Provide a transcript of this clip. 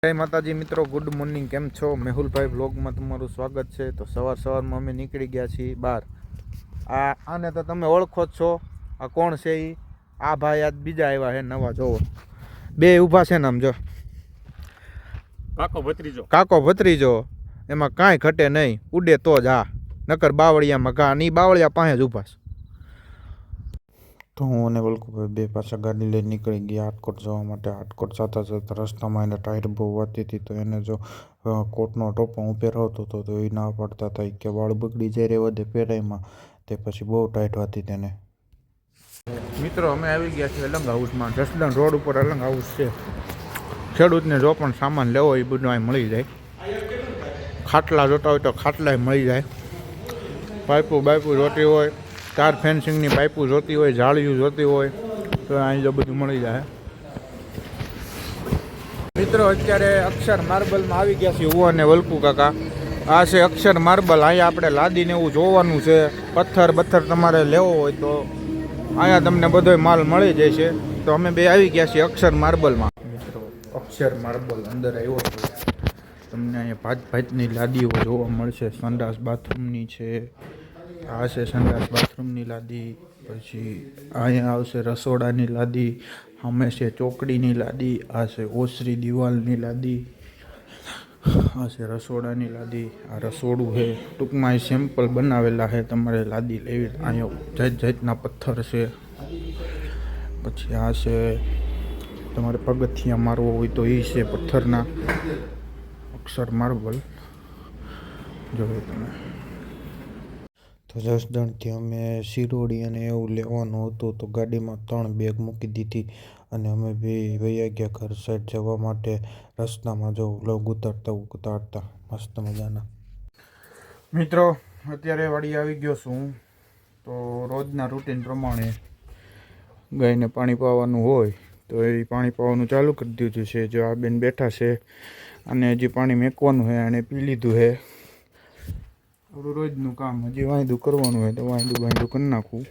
જય માતાજી મિત્રો, ગુડ મોર્નિંગ. કેમ છો? મેહુલભાઈ બ્લોગમાં તમારું સ્વાગત છે. તો સવારમાં અમે નીકળી ગયા છીએ બહાર. આને તો તમે ઓળખો જ છો. આ કોણ છે? આ ભાઈ આજ બીજા આવ્યા છે નવા. જોવો બે ઊભા છે ને, આમ જો કાકો ભત્રીજો. એમાં કાંઈ ઘટે નહીં, ઉડે તો જ. નકર બાવળિયામાં ઘા નહીં, બાવળિયા પાસે જ ઊભા છે. તો હું અને વલ્કુભાઈ બે પાછા ગાડી લઈને નીકળી ગયા રાજકોટ જવા માટે. રાજકોટ જતા જતા રસ્તામાં એને ટાયર બહુ વાતી હતી, તો એને જો કોટનો ટોપો હું પહેરાવતો હતો તો એ ના પાડતા હતા કે વાળ બગડી જાય રે વધે પહેરાઈમાં. તે પછી બહુ ટાઈટ વાતી તેને. મિત્રો અમે આવી ગયા છીએ અલંગ હાઉસમાં. જસદણ રોડ ઉપર અલંગ હાઉસ છે. ખેડૂતને જો પણ સામાન લેવો એ બધું અહીં મળી જાય. ખાટલા જોતા હોય તો ખાટલા મળી જાય. પાઇપો જોતી હોય, તાર ફેન્સિંગની પાઇપો જોતી હોય, જાળીઓ જોતી હોય તો અહીં જો બધું મળી જાય. મિત્રો અત્યારે અક્ષર માર્બલમાં આવી ગયા છીએ હું અને વલ્કુ કાકા. આ છે અક્ષર માર્બલ. અહીંયા આપણે લાદીને એવું જોવાનું છે. પથ્થર તમારે લેવો હોય તો અહીંયા તમને બધો માલ મળી જાય છે. તો અમે બે આવી ગયા છીએ અક્ષર માર્બલમાં. મિત્રો અક્ષર માર્બલ અંદર આવ્યો છે. તમને અહીંયા ભાતની લાદીઓ જોવા મળશે. સંડાસ બાથરૂમની છે. આ છે સંડાસ બાથરૂમની લાદી. પછી અહીંયા આવશે રસોડાની લાદી. સામે છે ચોકડીની લાદી. આ છે ઓસરી દિવાલની લાદી. આ છે રસોડાની લાદી. આ રસોડું છે. ટૂંકમાં એ સેમ્પલ બનાવેલા છે. તમારે લાદી લેવી. અહીંયા જાતના પથ્થર છે. પછી આ છે તમારે પગથિયા મારવો હોય તો એ છે પથ્થરના. અક્ષર માર્બલ જોયો તમે. તો જસદણથી અમે શિરોડી અને એવું લેવાનું હતું તો ગાડીમાં 3 બેગ મૂકી દીધી અને અમે બે વૈયા ગયા ઘર સાઈડ જવા માટે. રસ્તામાં જો વ્લોગ ઉતારતા મસ્ત મજાના. મિત્રો અત્યારે વાડી આવી ગયો છું. તો રોજના રૂટીન પ્રમાણે ગાયને પાણી પાવાનું હોય તો એ પાણી પાવાનું ચાલુ કરી દીધું છે. જો આ બેન બેઠા છે અને હજી પાણી મેકવાનું છે. અને પી લીધું છે. આપણું રોજનું કામ. હજી વાંયદું કરવાનું હોય તો વાંયદું કરી નાખવું.